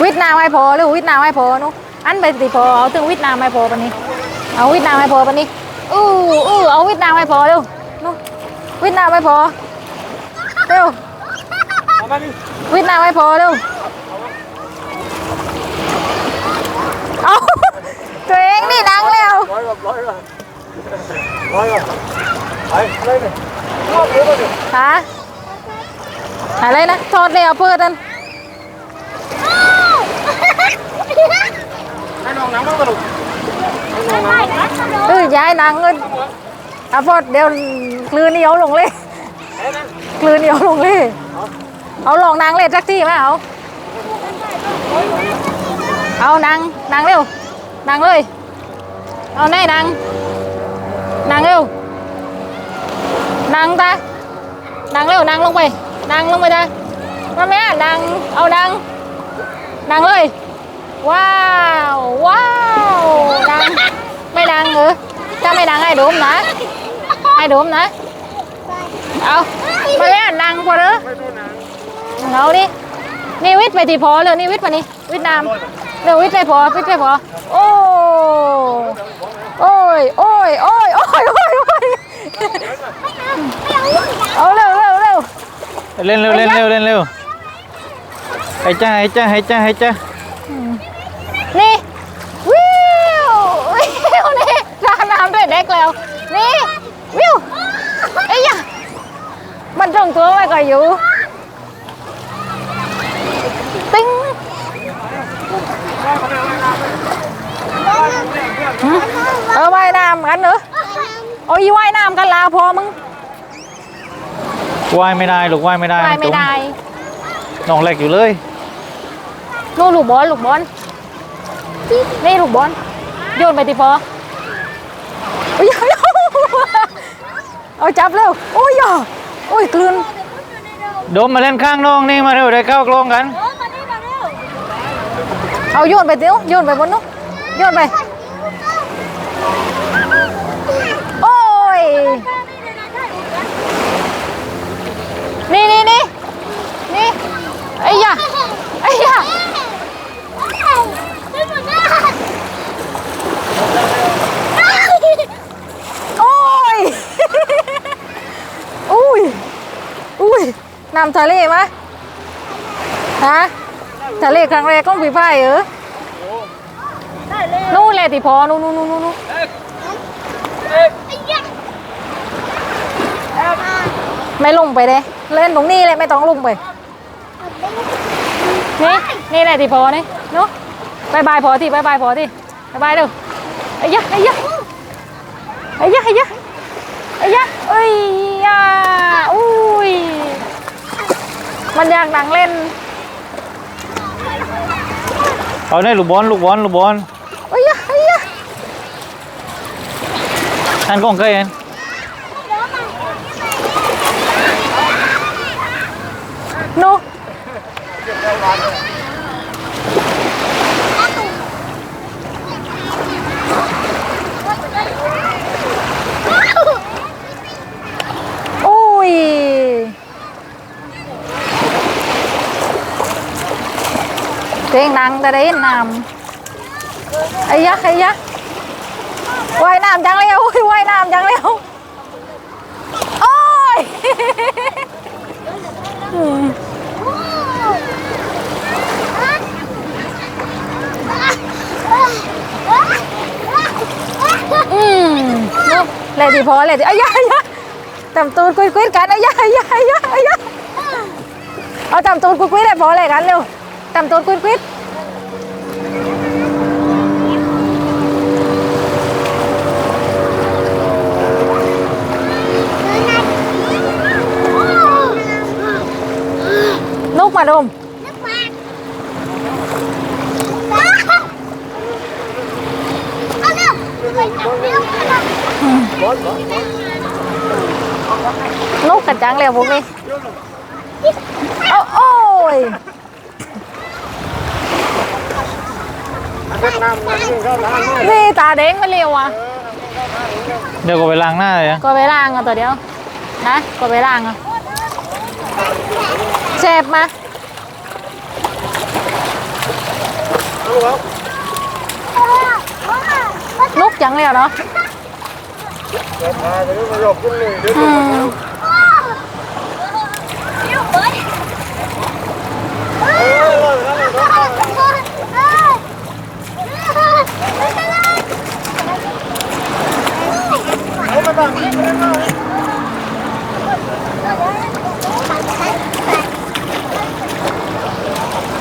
วิทนาไม่พอหรือวิทนาไม่พอนุอันไปติพอเอาถึงวิทนาไม่พอปะนี้เอาวิทนาไม่พอปะนี้เอาวิทนาไม่พอเร็วนุวิทนาไม่พอเร็ววิทนาไม่พอเร็วเอาตัวเองนี่ดังแล้วฮะอะไรนะทอดเลยเอาเพื่อนให้น้องน้ำต้องกระดูกย้ายนางเงินอ่ะพอเดี๋ยวคลืนเหนียวลงเลยคลืนเหนียวลงเลยเอาลองนางเลยสักทีไหมเอานางเร็วนางเลยเอาแน่นางเร็วนางตานางเร็วนางลงไปนางลงไปได้มาแม่นางเอานางเลยว้าวดังไม่ดังเหรอถ้าไม่ดังให้โดมนะเอามาแล้วดังพอเหรอเอาดินี่วิทย์ไปที่พอเลยนี่วิทย์ไปนี่วิทย์นามเดี๋ยววิทย์ไปพอโอ้ยเอาเร็วเล่นเร็วให้จ้านี่วิวนี่รางน้ำด้วยเด็กแล้วนี่วิวไอ้ยะมันตรงตัวไว้ก่อนอยู่ติ้งว่ายน้ำกันเหรอโอ้ยว่ายน้ำกันลาพอมึงว่ายไม่ได้ลูกว่ายไม่ได้น้องเล็กอยู่เลยนู่นลูกบอลนี่ลูกบอลโยนไปที่พอเอาจับเร็วโอ้ยกลืนโดมมาเล่นข้างน้องนี่มาเร็วได้เข้ากลงกันเอาโยนไปเดี๋ยวโยนไปบนนู้นโยนไปโอ้ยนี่ไอ้ยะโอ้ยอุ้ยน้ำทะเลไหมฮะทะเลครั้งแรกต้องผีพายเหรอนู่นเลยที่พอนู่นไม่ลงไปเลยเล่นตรงนี้เลยไม่ต้องลงไปนี่แหละที่พอนี่เนาะบายพอที่บายเด้อไอ้ยะเอ้ยยะอุ้ยมันอยากหนังเล่นเอาได้ลูกบอลไอ้ยะอันกล้องเคยเห็นนูอุ้ยเก่งนังแต่ได้น้ำไอ้ยะว่ายน้ำจังเร็วโอ้ยเลยที่พอเลยที่ไอ้ยะตำตูดคุยกันไอ้ยะเอาตำตูดคุยเลยพอเลยกันเร็วตำตูดคุยนุกมาดมนุกกันจังเลยพวกนี้โอ้ยนี่ตาเด้งมาเร็วอ่ะ เดี๋ยวก็ไปล้างหน้าเลยก็ไปล้างอ่ะตัวเดียวนะก็ไปล้างอ่ะเชฟมา ลุกจังเลยเนาะอืม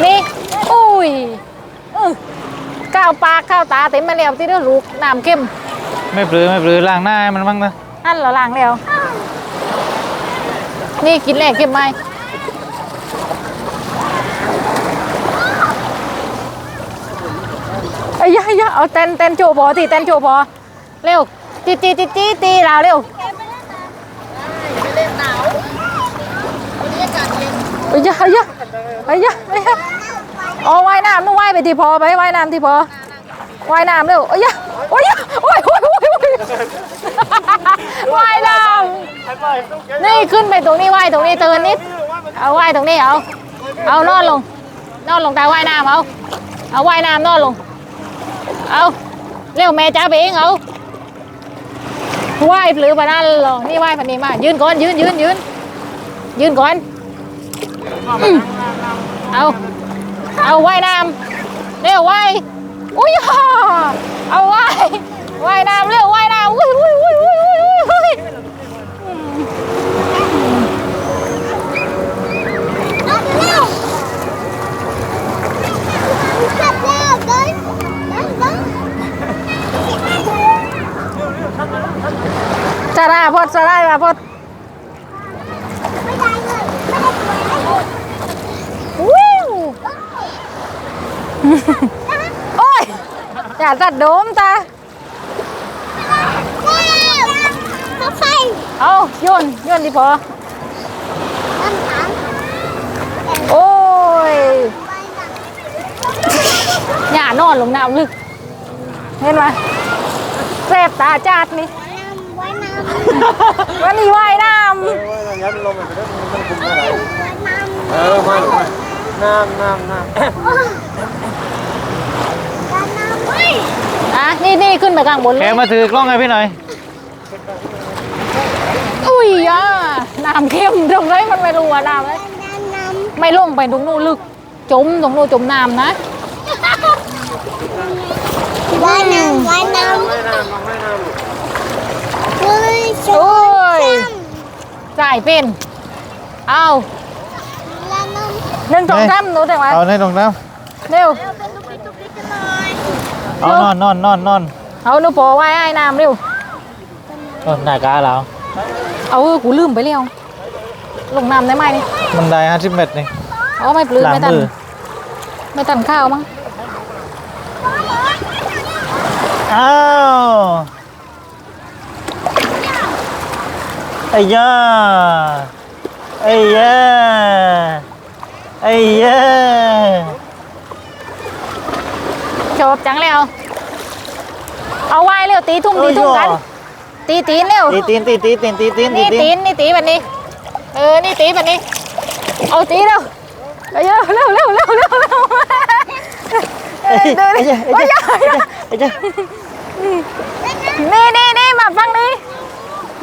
นี่อุ้ยข้าวปากข้าวตาเต็มมาแล้วที่เด้อลูกน้ำเข้ม ไม่ปลือล้างหน้าให้มันบ้างนะ อันเหรอล้างแล้วนี่กินแรกเข้มไหมไอ้ยะเอาเต้นโจพอตีเต้นโจพอเร็วตีเราเร็วไอ้ยะอ๋อว่ายน้ำนู่นว่ายไปที่พอไปว่ายน้ำที่พอว่ายน้ำเร็วไอ้ยะโอ้ยว่ายน้ำนี่ขึ้นไปตรงนี้ว่ายตรงนี้เตือนนิดเอาว่ายตรงนี้เอานอนลงตาว่ายน้ำเอาว่ายน้ำนอนลงเอาเร็วแม่จ้าไปเองเอาว่ายหรือปะนั่นหรอนี่ว่ายปะนี่มายืนก่อนยืนก่อนเอาว่ายน้ำเร็วว่ายอุ้ยเอาว่ายน้ำเร็วว่ายน้ำอุ้ยสาราพดวิวโอ้ยอย่าจัดโดมตาเอาโยนดิพอโอ้ยอย่านอนลงน้ำลึกเห็นไหมแสบตาจัดนี่วันนี้ว่ายน้ำนี่ขึ้นไปข้างบนเลย แกมาถือกล้องให้พี่หน่อย อุ้ยน้ำเข้มตรงนี้มันไม่รู้ว่าน้ำเลยไม่ลงไปตรงนู้นลึกจมตรงนู้นจมน้ำนะว่ายน้ำโอ้ยจ่ายเป็นเอา1 2 3หนูแต่ว่า เอาในตรงน้ เร็ว ำเอานอน เอาหนูปอว่ายน้ำเร็ว หน้ากาเรา เอากูลืมไปแล้วลงน้ำได้ไหมนี่ มันได้50 เมตรนี่ เอาไม่ปลื้ม หลัง ไม่ตัน มือ ไม่ตันข้าวมั้ง อ้าวไอ้ย่าจบจังแล้วเอาว่ายเร็วตีทุ่มกันตีตีนเร็ว ตีตีน นี่ตีแบบนี้นี่ตีแบบนี้เอาตีเร็วเร็วนี่มาฟังนี้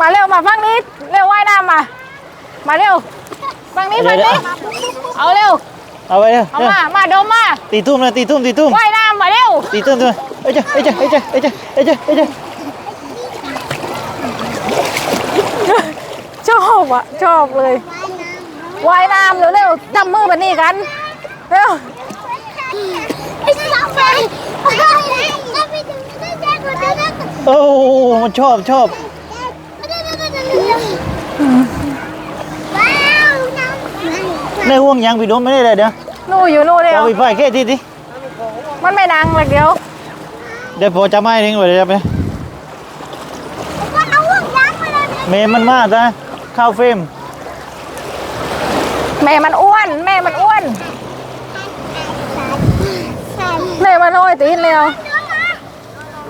มาเร็วมาฟังนี้เร็วว่ายน้ำมาเร็วฟังนี้เอาเร็ว เอาไปเร็ว เอามาดมมา ตีทุ่มว่ายน้ำมาเร็ว ตีทุ่มเอ้ยชอบเลยว่ายน้ำเร็วๆจับมือแบบนี้กันเร็วโอ้มันชอบในห่วงยางพี่โดมไม่ได้เลยเดี๋ยว นู่อยู่นู่เร็ว เอาไปแค่ทีดิ มันไม่ดังเลยเดี๋ยว เดี๋ยวพอจะไม่ทิ้งไว้เดี๋ยวไปเมย์มันมากนะข้าวเฟรม แม่มันอ้วนแม่มันน้อยตีนเร็ว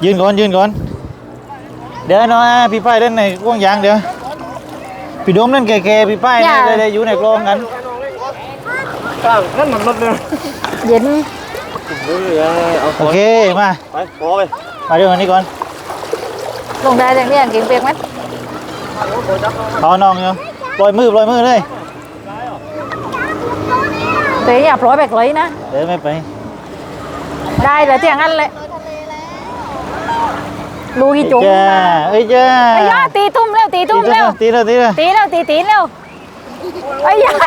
ยืนก่อนเดี๋ยวน้อยพี่ป้ายเล่นในห่วงยางเดี๋ยวพี่โดมเล่นแก่ๆพี่ป้ายเนี่ยอยู่ในกรงกันนั่นมันรถเลย เย็น โอเคมา ไปพอไป มาเรื่องอันนี้ก่อน ลงได้อย่างนี้กินเปียกไหม เอาน้องเนาะปล่อยมือเลย เดี๋ยวอย่าปล่อยแบบเลยนะ เดี๋ยวไม่ไป ได้เลยเตียงอันเลยลูกอีจุ๋ม จ้าเอ้ยจ้า ไอ้ย่าตีทุ่มเร็วตีทุ่มเร็ว ตีแล้ว ตีเร็วตีตีนเร็วไอ้ย่า ไ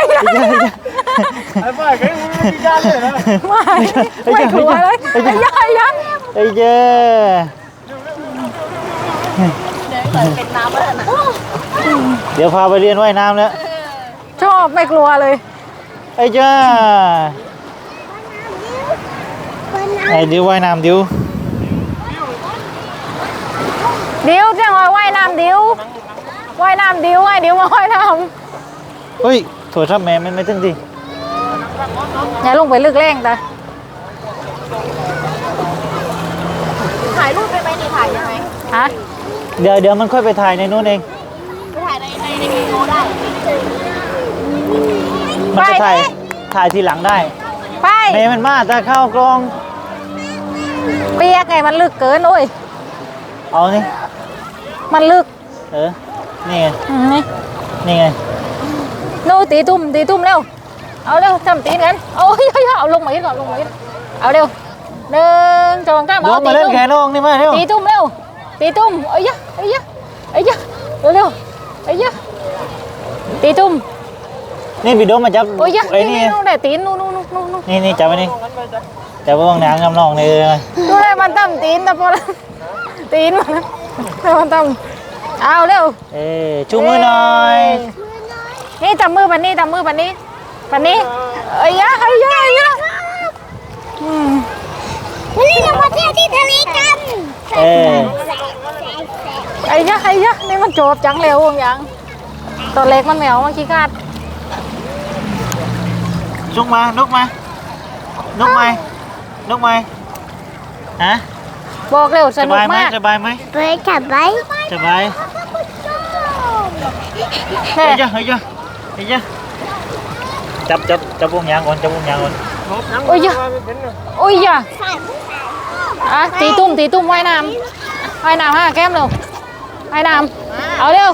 อ้ป้าแกไม่กินยาเลยนะ ไม่กลัวเลยไอ้ย่า เอ้ยจ้า เป็นน้ำแล้วนะ เดี๋ยวพาไปเรียนว่ายน้ำแล้ว ชอบไม่กลัวเลย เอ้ยจ้าไอ้ดิวว่ายน้ำดิว เดี๋ยวจะงอยว่ายน้ำเดี๋ยวว่ายน้ำเดี๋ยวไอ้เดี๋ยวมาว่ายน้ เฮ้ยโถทับแม่มันไม่ถึงดิ ำอย่าลงไปลึกแรงแต่ถ่ายรูปไปไหมนี่ถ่ายยังไงฮะ เดี๋ยวมันค่อยไปถ่ายในนู้นเอง ไปถ่ายในวีดีโอได้ มันจะถ่ายทีหลังได้ ไป แม่มันมาแต่เข้ากลอง เปียกไงมันลึกเกินโอ้ย เอานี่ มันลึก นี่ไง นี่ นี่ไง นู่ตีตุ่มเร็วเอาเร็วทำตีนกันโอ้ยเอาลงมาอีกก่อนลงมาอีกเอาเร็วหนึ่งสองสาม ลงมาเล่นแขนน้องนี่มาเร็ว ตีตุ่มเร็วตีตุ่มเอ้ยเร็วเร็วตีตุ่ม นี่พี่โดมมาจับ โอ้ย ไอ้นี่ นู่นได้ตีนนู่น นี่จับไว้นี่จับไว้ตรงหนังกำนองนี่เลย ดูได้มันตั้มตีนตะปอลตีนมันให้มันตั้มเอาเร็ว ชูมือหน่อย นี่จับมือปันนี้เอ้ยวันนี้เรามาเที่ยวที่ทะเลกัน ไอ้ยะนี่มันโจบจังเร็วยังตัวเล็กมันแมวมันขี้ขาด นกมาฮะ บอกเร็วส ส นุก บายไหม มาก สบายไหม ไปขับไป สบาย แม่ เฮ้ยจ้ะจับวงยางก่อน โอ้ยอ่ะตีตุ้มว่ายน้ำฮะแก้มเร็วว่ายน้ำเอาเร็ว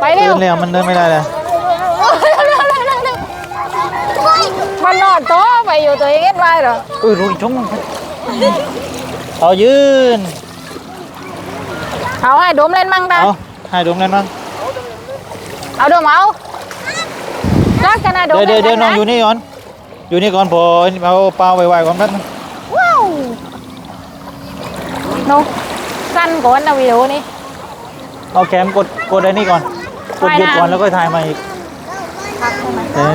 ไปเร็ว เร็วมันเดินไม่ได้เลย มันนอนโต๊ะไปอยู่ตัวเองไว้เหรอ รู้ชงเอายืน เอาให้ดมเล่นมั่งได้ เอาให้ดมกันมั้ง เอาดมเอารักกันนะดม เดี๋ยวน้องอยู่นี่ก่อนพอเอาเปล่าไวๆก่อนแป๊บนึง ว้าวโนสั้นก่อนนะวิดีโอนี้ เอาแคมกดไอ้นี่ก่อนกดหยุดก่อนแล้วก็ถ่ายมาอีก